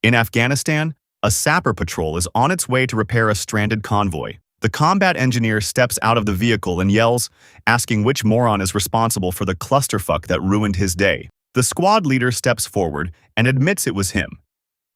In Afghanistan, a sapper patrol is on its way to repair a stranded convoy. The combat engineer steps out of the vehicle and yells, asking which moron is responsible for the clusterfuck that ruined his day. The squad leader steps forward and admits it was him.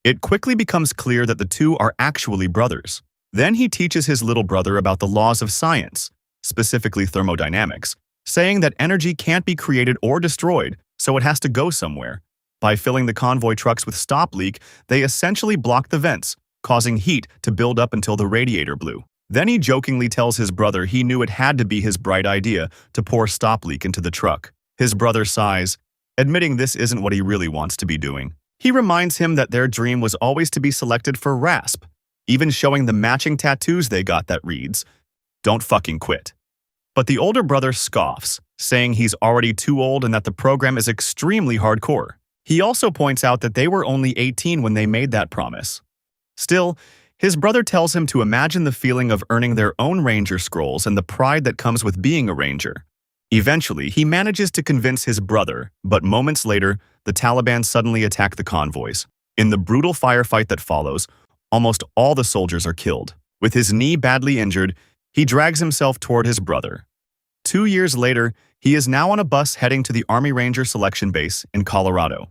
It quickly becomes clear that the two are actually brothers. Then he teaches his little brother about the laws of science, specifically thermodynamics, saying that energy can't be created or destroyed, so it has to go somewhere. By filling the convoy trucks with stop leak, they essentially block the vents, causing heat to build up until the radiator blew. Then he jokingly tells his brother he knew it had to be his bright idea to pour stop leak into the truck. His brother sighs, admitting this isn't what he really wants to be doing. He reminds him that their dream was always to be selected for RASP, even showing the matching tattoos they got that reads, "Don't fucking quit." But the older brother scoffs, saying he's already too old and that the program is extremely hardcore. He also points out that they were only 18 when they made that promise. Still, his brother tells him to imagine the feeling of earning their own Ranger scrolls and the pride that comes with being a Ranger. Eventually, he manages to convince his brother, but moments later, the Taliban suddenly attack the convoys. In the brutal firefight that follows, almost all the soldiers are killed. With his knee badly injured, he drags himself toward his brother. 2 years later, he is now on a bus heading to the Army Ranger selection base in Colorado.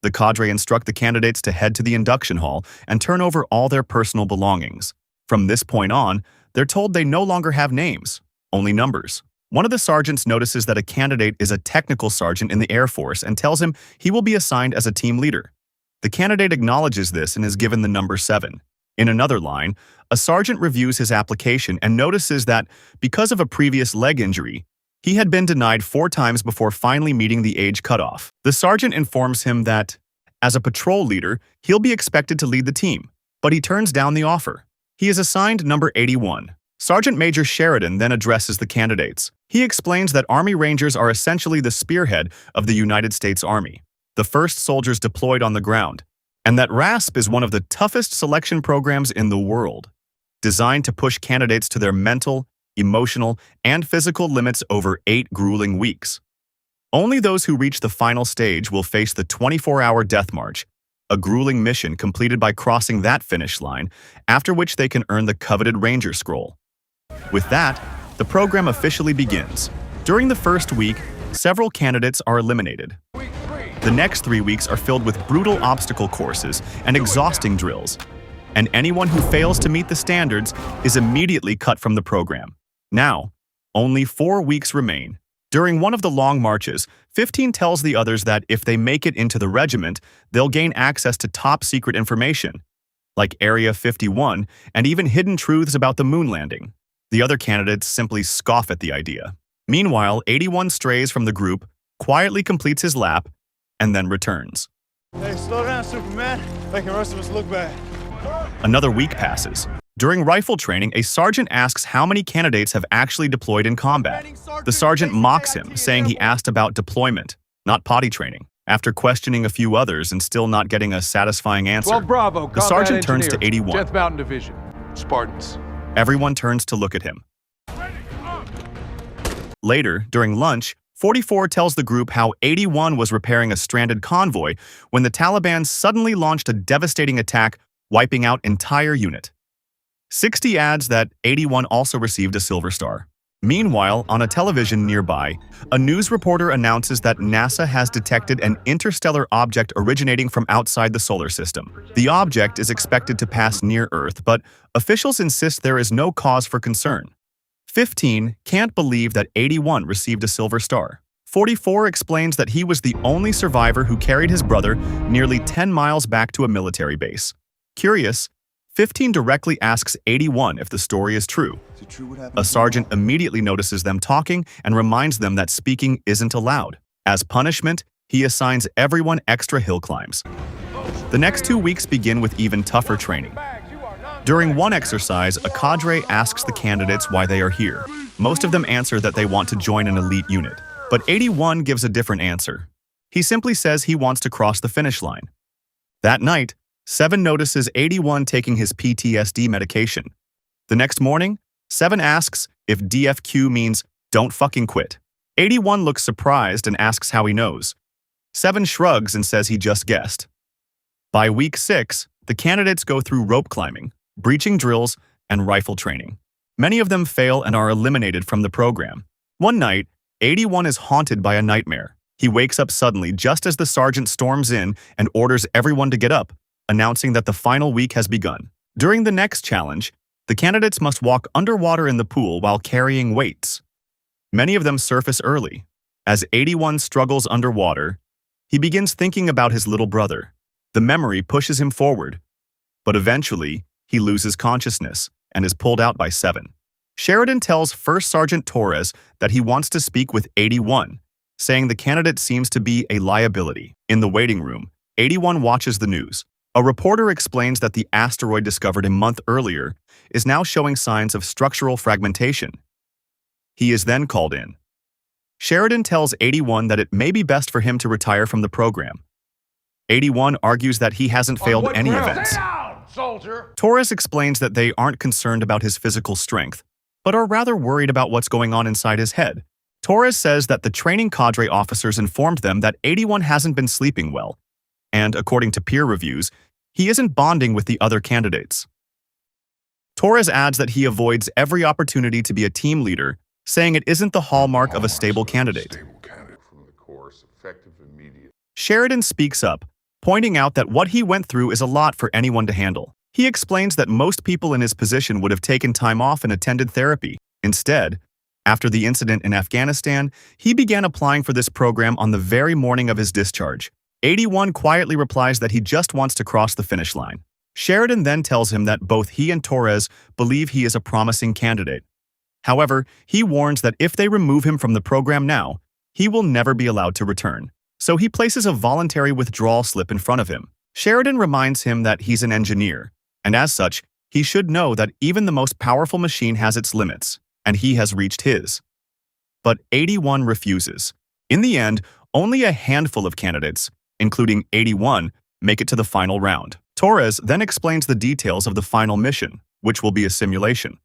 The cadre instruct the candidates to head to the induction hall and turn over all their personal belongings. From this point on, they're told they no longer have names, only numbers. One of the sergeants notices that a candidate is a technical sergeant in the Air Force and tells him he will be assigned as a team leader. The candidate acknowledges this and is given the number 7. In another line, a sergeant reviews his application and notices that, because of a previous leg injury, he had been denied 4 times before finally meeting the age cutoff. The sergeant informs him that, as a patrol leader, he'll be expected to lead the team, but he turns down the offer. He is assigned number 81. Sergeant Major Sheridan then addresses the candidates. He explains that Army Rangers are essentially the spearhead of the United States Army, the first soldiers deployed on the ground, and that RASP is one of the toughest selection programs in the world, designed to push candidates to their mental, emotional, and physical limits over 8 grueling weeks. Only those who reach the final stage will face the 24-hour death march, a grueling mission completed by crossing that finish line, after which they can earn the coveted Ranger Scroll. With that, the program officially begins. During the first week, several candidates are eliminated. The next 3 weeks are filled with brutal obstacle courses and exhausting drills, and anyone who fails to meet the standards is immediately cut from the program. Now, only 4 weeks remain. During one of the long marches, 15 tells the others that if they make it into the regiment, they'll gain access to top-secret information, like Area 51 and even hidden truths about the moon landing. The other candidates simply scoff at the idea. Meanwhile, 81 strays from the group, quietly completes his lap, and then returns. Hey, slow down, Superman. Making the rest of us look bad. Another week passes. During rifle training, a sergeant asks how many candidates have actually deployed in combat. The sergeant mocks him, saying he asked about deployment, not potty training. After questioning a few others and still not getting a satisfying answer, 12 Bravo, the sergeant turns to 81. 10th Mountain Division, Spartans. Everyone turns to look at him. Later, during lunch, 44 tells the group how 81 was repairing a stranded convoy when the Taliban suddenly launched a devastating attack, wiping out entire unit. 60 adds that 81 also received a Silver Star. Meanwhile, on a television nearby, a news reporter announces that NASA has detected an interstellar object originating from outside the solar system. The object is expected to pass near Earth, but officials insist there is no cause for concern. 15 can't believe that 81 received a Silver Star. 44 explains that he was the only survivor who carried his brother nearly 10 miles back to a military base. Curious, 15 directly asks 81 if the story is true. A sergeant immediately notices them talking and reminds them that speaking isn't allowed. As punishment, he assigns everyone extra hill climbs. The next 2 weeks begin with even tougher training. During one exercise, a cadre asks the candidates why they are here. Most of them answer that they want to join an elite unit, but 81 gives a different answer. He simply says he wants to cross the finish line. That night, 7 notices 81 taking his PTSD medication. The next morning, 7 asks if DFQ means don't fucking quit. 81 looks surprised and asks how he knows. 7 shrugs and says he just guessed. By week 6, the candidates go through rope climbing, breaching drills, and rifle training. Many of them fail and are eliminated from the program. One night, 81 is haunted by a nightmare. He wakes up suddenly just as the sergeant storms in and orders everyone to get up, announcing that the final week has begun. During the next challenge, the candidates must walk underwater in the pool while carrying weights. Many of them surface early. As 81 struggles underwater, he begins thinking about his little brother. The memory pushes him forward, but eventually, he loses consciousness and is pulled out by 7. Sheridan tells First Sergeant Torres that he wants to speak with 81, saying the candidate seems to be a liability. In the waiting room, 81 watches the news. A reporter explains that the asteroid discovered a month earlier is now showing signs of structural fragmentation. He is then called in. Sheridan tells 81 that it may be best for him to retire from the program. 81 argues that he hasn't failed any events. Stay down, soldier! Torres explains that they aren't concerned about his physical strength, but are rather worried about what's going on inside his head. Torres says that the training cadre officers informed them that 81 hasn't been sleeping well, and according to peer reviews, he isn't bonding with the other candidates. Torres adds that he avoids every opportunity to be a team leader, saying it isn't the hallmark of a stable candidate. Sheridan speaks up, pointing out that what he went through is a lot for anyone to handle. He explains that most people in his position would have taken time off and attended therapy. Instead, after the incident in Afghanistan, he began applying for this program on the very morning of his discharge. 81 quietly replies that he just wants to cross the finish line. Sheridan then tells him that both he and Torres believe he is a promising candidate. However, he warns that if they remove him from the program now, he will never be allowed to return. So he places a voluntary withdrawal slip in front of him. Sheridan reminds him that he's an engineer, and as such, he should know that even the most powerful machine has its limits, and he has reached his. But 81 refuses. In the end, only a handful of candidates, including 81, make it to the final round. Torres then explains the details of the final mission, which will be a simulation.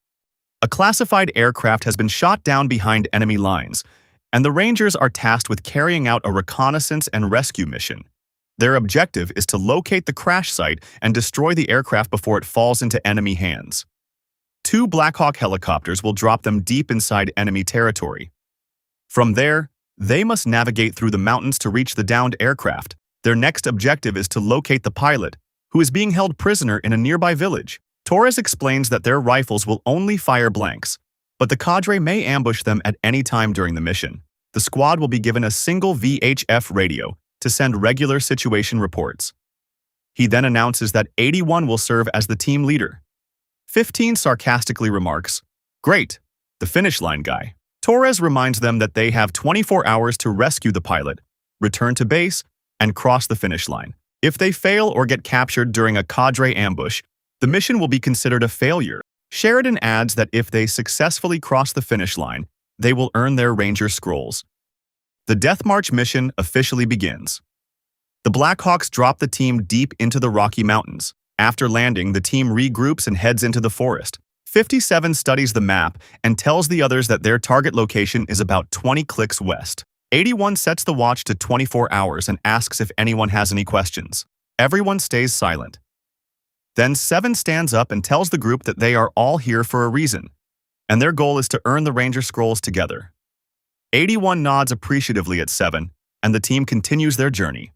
A classified aircraft has been shot down behind enemy lines, and the Rangers are tasked with carrying out a reconnaissance and rescue mission. Their objective is to locate the crash site and destroy the aircraft before it falls into enemy hands. 2 Black Hawk helicopters will drop them deep inside enemy territory. From there, they must navigate through the mountains to reach the downed aircraft. Their next objective is to locate the pilot, who is being held prisoner in a nearby village. Torres explains that their rifles will only fire blanks, but the cadre may ambush them at any time during the mission. The squad will be given a single VHF radio to send regular situation reports. He then announces that 81 will serve as the team leader. 15 sarcastically remarks, "Great, the finish line guy." Torres reminds them that they have 24 hours to rescue the pilot, return to base, and cross the finish line. If they fail or get captured during a cadre ambush, the mission will be considered a failure. Sheridan adds that if they successfully cross the finish line, they will earn their Ranger scrolls. The Death March mission officially begins. The Blackhawks drop the team deep into the Rocky Mountains. After landing, the team regroups and heads into the forest. 57 studies the map and tells the others that their target location is about 20 clicks west. 81 sets the watch to 24 hours and asks if anyone has any questions. Everyone stays silent. Then 7 stands up and tells the group that they are all here for a reason, and their goal is to earn the Ranger scrolls together. 81 nods appreciatively at 7, and the team continues their journey.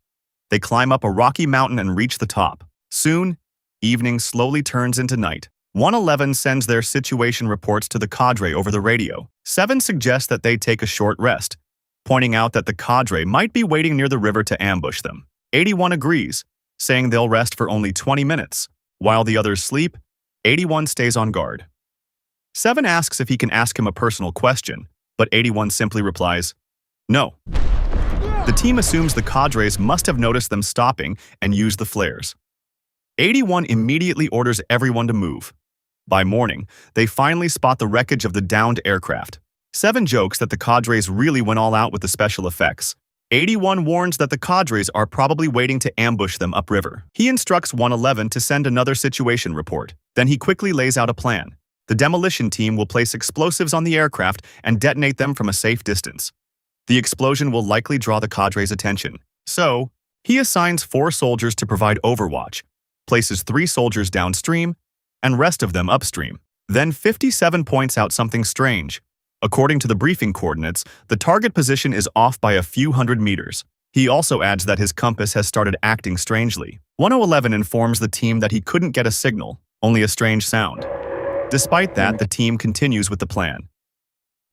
They climb up a rocky mountain and reach the top. Soon, evening slowly turns into night. 111 sends their situation reports to the cadre over the radio. 7 suggests that they take a short rest, pointing out that the cadre might be waiting near the river to ambush them. 81 agrees, saying they'll rest for only 20 minutes. While the others sleep, 81 stays on guard. 7 asks if he can ask him a personal question, but 81 simply replies, "No." The team assumes the cadres must have noticed them stopping and used the flares. 81 immediately orders everyone to move. By morning, they finally spot the wreckage of the downed aircraft. 7 jokes that the cadres really went all out with the special effects. 81 warns that the cadres are probably waiting to ambush them upriver. He instructs 111 to send another situation report. Then he quickly lays out a plan. The demolition team will place explosives on the aircraft and detonate them from a safe distance. The explosion will likely draw the cadres' attention. So, He assigns 4 soldiers to provide overwatch, places 3 soldiers downstream, and rest of them upstream. Then 57 points out something strange. According to the briefing coordinates, the target position is off by a few hundred meters. He also adds that his compass has started acting strangely. 1011 informs the team that he couldn't get a signal, only a strange sound. Despite that, the team continues with the plan.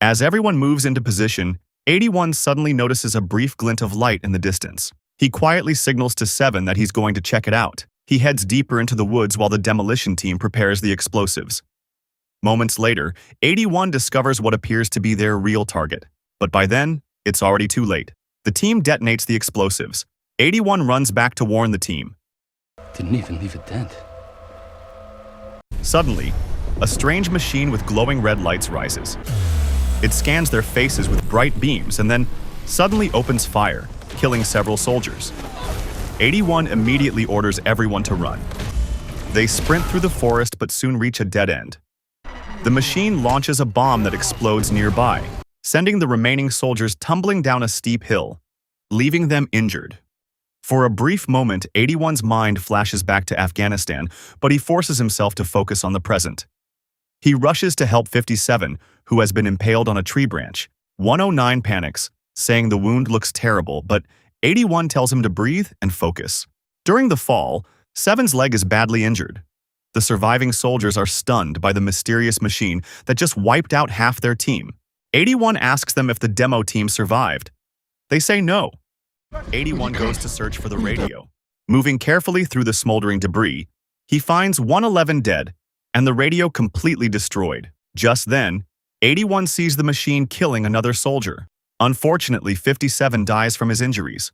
As everyone moves into position, 81 suddenly notices a brief glint of light in the distance. He quietly signals to 7 that he's going to check it out. He heads deeper into the woods while the demolition team prepares the explosives. Moments later, 81 discovers what appears to be their real target. But by then, it's already too late. The team detonates the explosives. 81 runs back to warn the team. Didn't even leave a dent. Suddenly, a strange machine with glowing red lights rises. It scans their faces with bright beams and then suddenly opens fire, killing several soldiers. 81 immediately orders everyone to run. They sprint through the forest but soon reach a dead end. The machine launches a bomb that explodes nearby, sending the remaining soldiers tumbling down a steep hill, leaving them injured. For a brief moment, 81's mind flashes back to Afghanistan, but he forces himself to focus on the present. He rushes to help 57, who has been impaled on a tree branch. 109 panics, saying the wound looks terrible, but 81 tells him to breathe and focus. During the fall, 7's leg is badly injured. The surviving soldiers are stunned by the mysterious machine that just wiped out half their team. 81 asks them if the demo team survived. They say no. 81 goes to search for the radio. Moving carefully through the smoldering debris, he finds 111 dead and the radio completely destroyed. Just then, 81 sees the machine killing another soldier. Unfortunately, 57 dies from his injuries.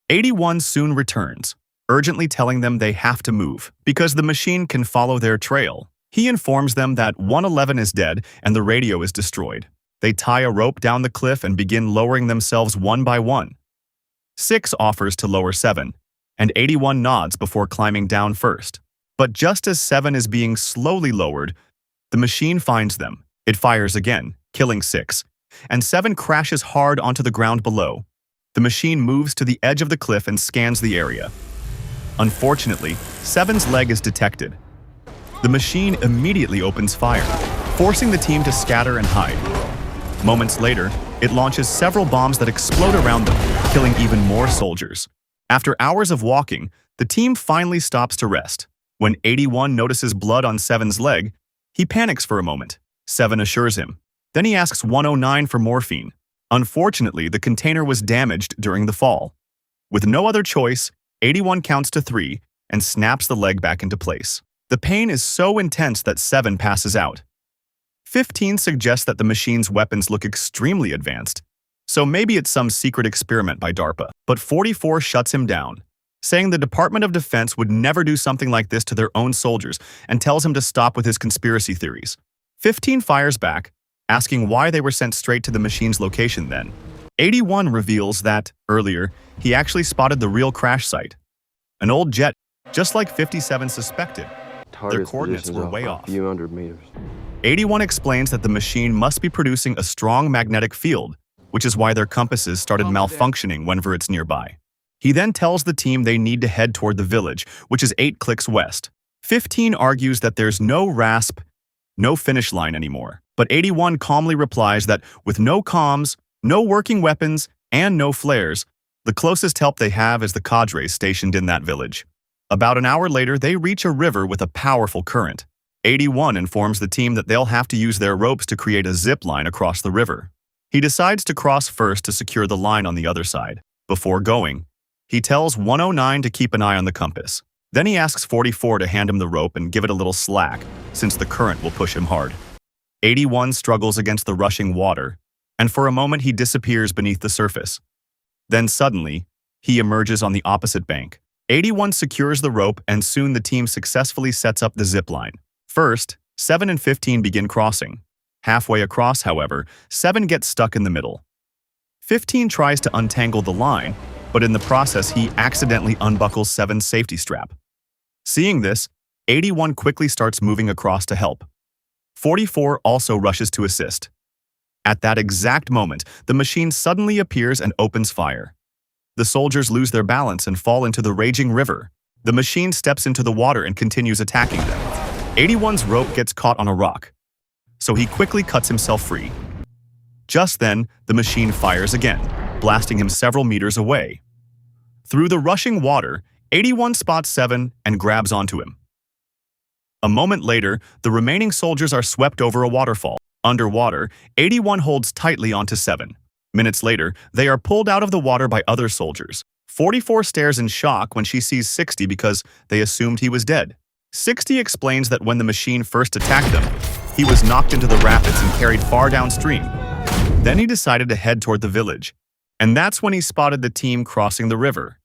81 soon returns, urgently telling them they have to move because the machine can follow their trail. He informs them that 111 is dead and the radio is destroyed. They tie a rope down the cliff and begin lowering themselves one by one. 6 offers to lower 7, and 81 nods before climbing down first. But just as 7 is being slowly lowered, the machine finds them. It fires again, killing 6, and 7 crashes hard onto the ground below. The machine moves to the edge of the cliff and scans the area. Unfortunately, 7's leg is detected. The machine immediately opens fire, forcing the team to scatter and hide. Moments later, it launches several bombs that explode around them, killing even more soldiers. After hours of walking, the team finally stops to rest. When 81 notices blood on 7's leg, he panics for a moment. 7 assures him. Then he asks 109 for morphine. Unfortunately, the container was damaged during the fall. With no other choice, 81 counts to 3 and snaps the leg back into place. The pain is so intense that 7 passes out. 15 suggests that the machine's weapons look extremely advanced, so maybe it's some secret experiment by DARPA. But 44 shuts him down, saying the Department of Defense would never do something like this to their own soldiers and tells him to stop with his conspiracy theories. 15 fires back, asking why they were sent straight to the machine's location then. 81 reveals that, earlier, he actually spotted the real crash site. An old jet, just like 57 suspected. Their coordinates were way off. A few hundred meters. 81 explains that the machine must be producing a strong magnetic field, which is why their compasses started malfunctioning whenever it's nearby. He then tells the team they need to head toward the village, which is 8 clicks west. 15 argues that there's no RASP, no finish line anymore. But 81 calmly replies that with no comms, no working weapons, and no flares, the closest help they have is the cadres stationed in that village. About an hour later, they reach a river with a powerful current. 81 informs the team that they'll have to use their ropes to create a zip line across the river. He decides to cross first to secure the line on the other side. Before going, he tells 109 to keep an eye on the compass. Then he asks 44 to hand him the rope and give it a little slack, since the current will push him hard. 81 struggles against the rushing water, and for a moment he disappears beneath the surface. Then suddenly, he emerges on the opposite bank. 81 secures the rope, and soon the team successfully sets up the zip line. First, 7 and 15 begin crossing. Halfway across, however, 7 gets stuck in the middle. 15 tries to untangle the line, but in the process he accidentally unbuckles 7's safety strap. Seeing this, 81 quickly starts moving across to help. 44 also rushes to assist. At that exact moment, the machine suddenly appears and opens fire. The soldiers lose their balance and fall into the raging river. The machine steps into the water and continues attacking them. 81's rope gets caught on a rock, so he quickly cuts himself free. Just then, the machine fires again, blasting him several meters away. Through the rushing water, 81 spots 7 and grabs onto him. A moment later, the remaining soldiers are swept over a waterfall. Underwater, 81 holds tightly onto 7. Minutes later, they are pulled out of the water by other soldiers. 44 stares in shock when she sees 60 because they assumed he was dead. 60 explains that when the machine first attacked them, he was knocked into the rapids and carried far downstream. Then he decided to head toward the village, and that's when he spotted the team crossing the river.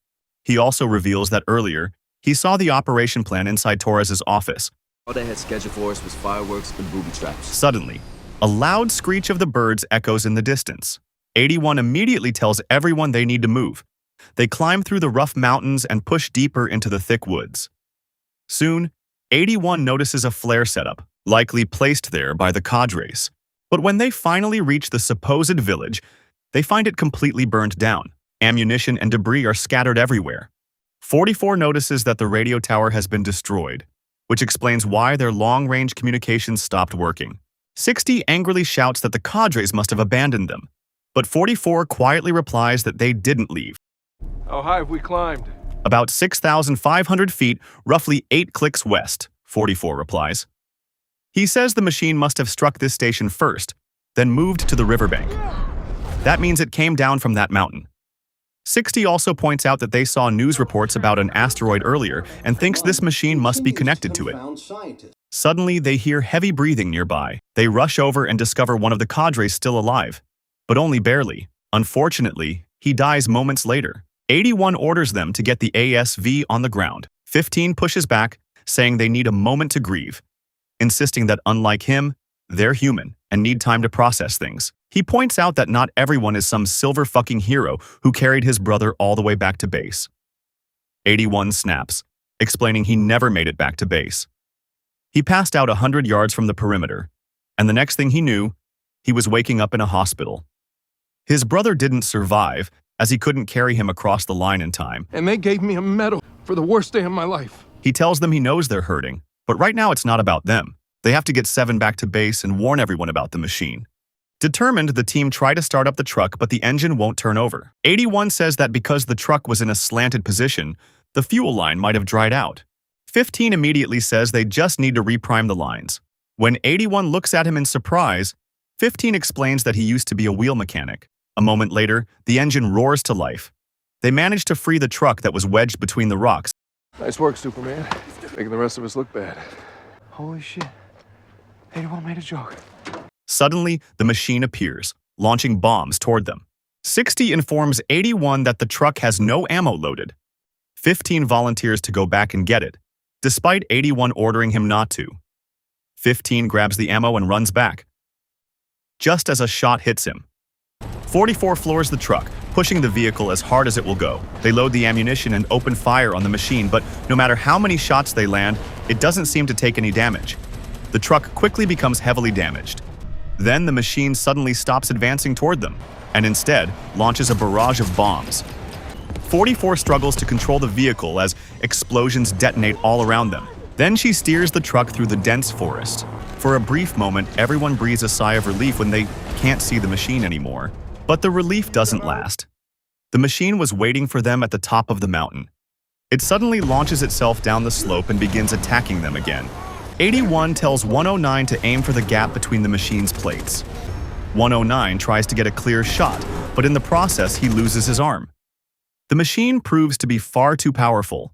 He also reveals that earlier, he saw the operation plan inside Torres's office. All they had scheduled for us was fireworks and booby traps. Suddenly, a loud screech of the birds echoes in the distance. 81 immediately tells everyone they need to move. They climb through the rough mountains and push deeper into the thick woods. Soon, 81 notices a flare setup, likely placed there by the cadres. But when they finally reach the supposed village, they find it completely burned down. Ammunition and debris are scattered everywhere. 44 notices that the radio tower has been destroyed, which explains why their long-range communications stopped working. 60 angrily shouts that the cadres must have abandoned them, but 44 quietly replies that they didn't leave. How high have we climbed? About 6,500 feet, roughly 8 clicks west, 44 replies. He says the machine must have struck this station first, then moved to the riverbank. That means it came down from that mountain. 60 also points out that they saw news reports about an asteroid earlier and thinks this machine must be connected to it. Suddenly, they hear heavy breathing nearby. They rush over and discover one of the cadres still alive, but only barely. Unfortunately, he dies moments later. 81 orders them to get the ASV on the ground. 15 pushes back, saying they need a moment to grieve, insisting that unlike him, they're human and need time to process things. He points out that not everyone is some silver fucking hero who carried his brother all the way back to base. 81 snaps, explaining he never made it back to base. He passed out 100 yards from the perimeter, and the next thing he knew, he was waking up in a hospital. His brother didn't survive, as he couldn't carry him across the line in time. And they gave me a medal for the worst day of my life. He tells them he knows they're hurting, but right now it's not about them. They have to get 7 back to base and warn everyone about the machine. Determined, the team try to start up the truck, but the engine won't turn over. 81 says that because the truck was in a slanted position, the fuel line might have dried out. 15 immediately says they just need to reprime the lines. When 81 looks at him in surprise, 15 explains that he used to be a wheel mechanic. A moment later, the engine roars to life. They manage to free the truck that was wedged between the rocks. Nice work, Superman. Making the rest of us look bad. Holy shit. 81 made a joke. Suddenly, the machine appears, launching bombs toward them. 60 informs 81 that the truck has no ammo loaded. 15 volunteers to go back and get it, despite 81 ordering him not to. 15 grabs the ammo and runs back, just as a shot hits him. 44 floors the truck, pushing the vehicle as hard as it will go. They load the ammunition and open fire on the machine, but no matter how many shots they land, it doesn't seem to take any damage. The truck quickly becomes heavily damaged. Then the machine suddenly stops advancing toward them, and instead launches a barrage of bombs. 44 struggles to control the vehicle as explosions detonate all around them. Then she steers the truck through the dense forest. For a brief moment, everyone breathes a sigh of relief when they can't see the machine anymore. But the relief doesn't last. The machine was waiting for them at the top of the mountain. It suddenly launches itself down the slope and begins attacking them again. 81 tells 109 to aim for the gap between the machine's plates. 109 tries to get a clear shot, but in the process he loses his arm. The machine proves to be far too powerful.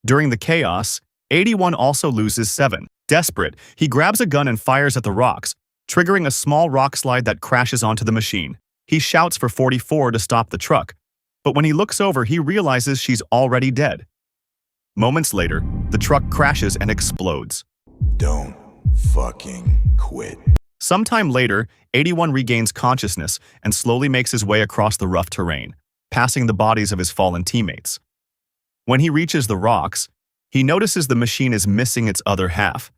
During the chaos, 81 also loses 7. Desperate, he grabs a gun and fires at the rocks, triggering a small rock slide that crashes onto the machine. He shouts for 44 to stop the truck, but when he looks over, he realizes she's already dead. Moments later, the truck crashes and explodes. Don't fucking quit. Sometime later, 81 regains consciousness and slowly makes his way across the rough terrain, passing the bodies of his fallen teammates. When he reaches the rocks, he notices the machine is missing its other half,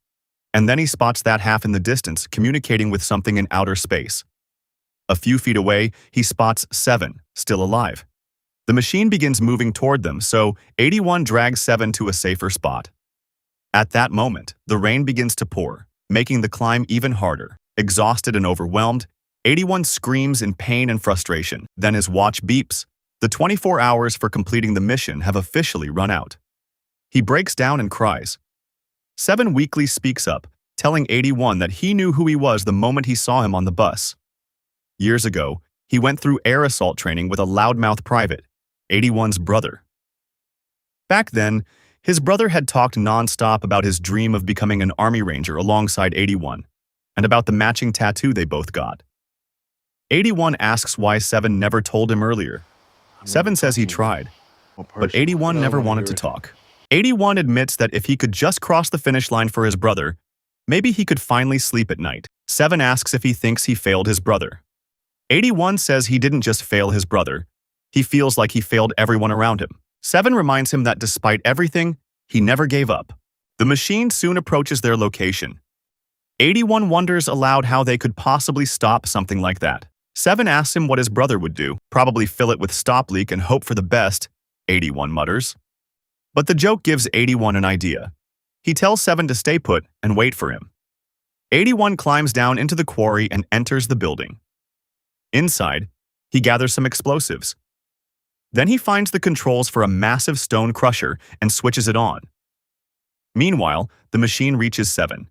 and then he spots that half in the distance, communicating with something in outer space. A few feet away, he spots 7, still alive. The machine begins moving toward them, so 81 drags 7 to a safer spot. At that moment, the rain begins to pour, making the climb even harder. Exhausted and overwhelmed, 81 screams in pain and frustration. Then his watch beeps. The 24 hours for completing the mission have officially run out. He breaks down and cries. 7 weakly speaks up, telling 81 that he knew who he was the moment he saw him on the bus. Years ago, he went through air assault training with a loudmouth private, 81's brother. Back then, his brother had talked nonstop about his dream of becoming an Army Ranger alongside 81, and about the matching tattoo they both got. 81 asks why 7 never told him earlier. 7 says he tried, but 81 never wanted to talk. 81 admits that if he could just cross the finish line for his brother, maybe he could finally sleep at night. 7 asks if he thinks he failed his brother. 81 says he didn't just fail his brother, he feels like he failed everyone around him. 7 reminds him that despite everything, he never gave up. The machine soon approaches their location. 81 wonders aloud how they could possibly stop something like that. 7 asks him what his brother would do, probably fill it with stop leak and hope for the best, 81 mutters. But the joke gives 81 an idea. He tells 7 to stay put and wait for him. 81 climbs down into the quarry and enters the building. Inside, he gathers some explosives. Then he finds the controls for a massive stone crusher and switches it on. Meanwhile, the machine reaches 7.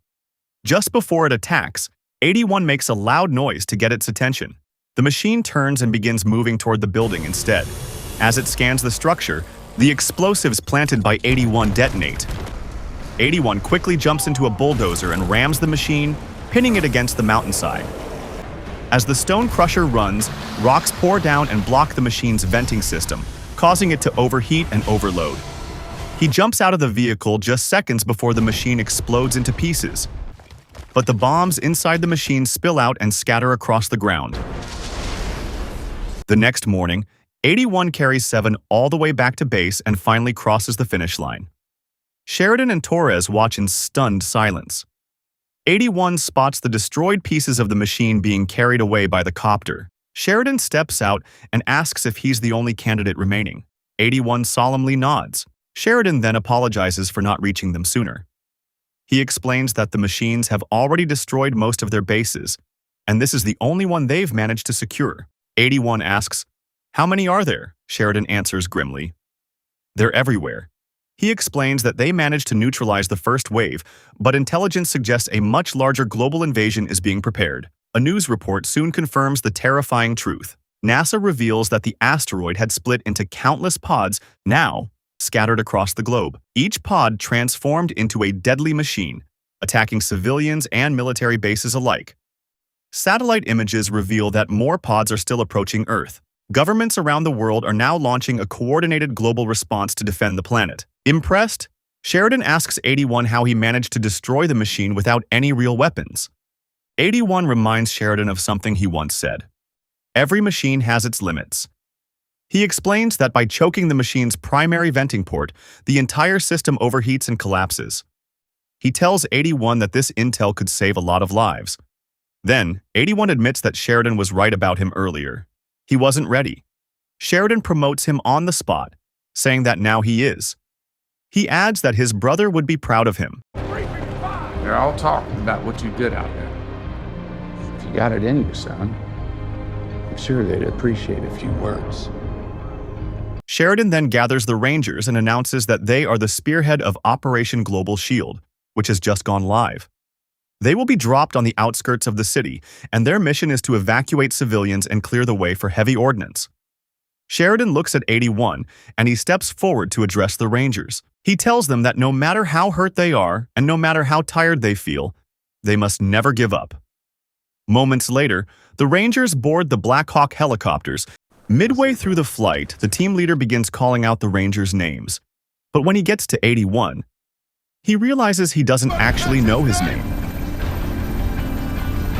Just before it attacks, 81 makes a loud noise to get its attention. The machine turns and begins moving toward the building instead. As it scans the structure, the explosives planted by 81 detonate. 81 quickly jumps into a bulldozer and rams the machine, pinning it against the mountainside. As the stone crusher runs, rocks pour down and block the machine's venting system, causing it to overheat and overload. He jumps out of the vehicle just seconds before the machine explodes into pieces. But the bombs inside the machine spill out and scatter across the ground. The next morning, 81 carries 7 all the way back to base and finally crosses the finish line. Sheridan and Torres watch in stunned silence. 81 spots the destroyed pieces of the machine being carried away by the copter. Sheridan steps out and asks if he's the only candidate remaining. 81 solemnly nods. Sheridan then apologizes for not reaching them sooner. He explains that the machines have already destroyed most of their bases, and this is the only one they've managed to secure. 81 asks, "How many are there?" Sheridan answers grimly. "They're everywhere." He explains that they managed to neutralize the first wave, but intelligence suggests a much larger global invasion is being prepared. A news report soon confirms the terrifying truth. NASA reveals that the asteroid had split into countless pods, now scattered across the globe. Each pod transformed into a deadly machine, attacking civilians and military bases alike. Satellite images reveal that more pods are still approaching Earth. Governments around the world are now launching a coordinated global response to defend the planet. Impressed, Sheridan asks 81 how he managed to destroy the machine without any real weapons. 81 reminds Sheridan of something he once said. Every machine has its limits. He explains that by choking the machine's primary venting port, the entire system overheats and collapses. He tells 81 that this intel could save a lot of lives. Then, 81 admits that Sheridan was right about him earlier. He wasn't ready. Sheridan promotes him on the spot, saying that now he is. He adds that his brother would be proud of him. They're all talking about what you did out there. If you got it in you, son, I'm sure they'd appreciate a few words. Sheridan then gathers the Rangers and announces that they are the spearhead of Operation Global Shield, which has just gone live. They will be dropped on the outskirts of the city, and their mission is to evacuate civilians and clear the way for heavy ordnance. Sheridan looks at 81, and he steps forward to address the Rangers. He tells them that no matter how hurt they are, and no matter how tired they feel, they must never give up. Moments later, the Rangers board the Black Hawk helicopters. Midway through the flight, the team leader begins calling out the Rangers' names. But when he gets to 81, he realizes he doesn't actually know his name.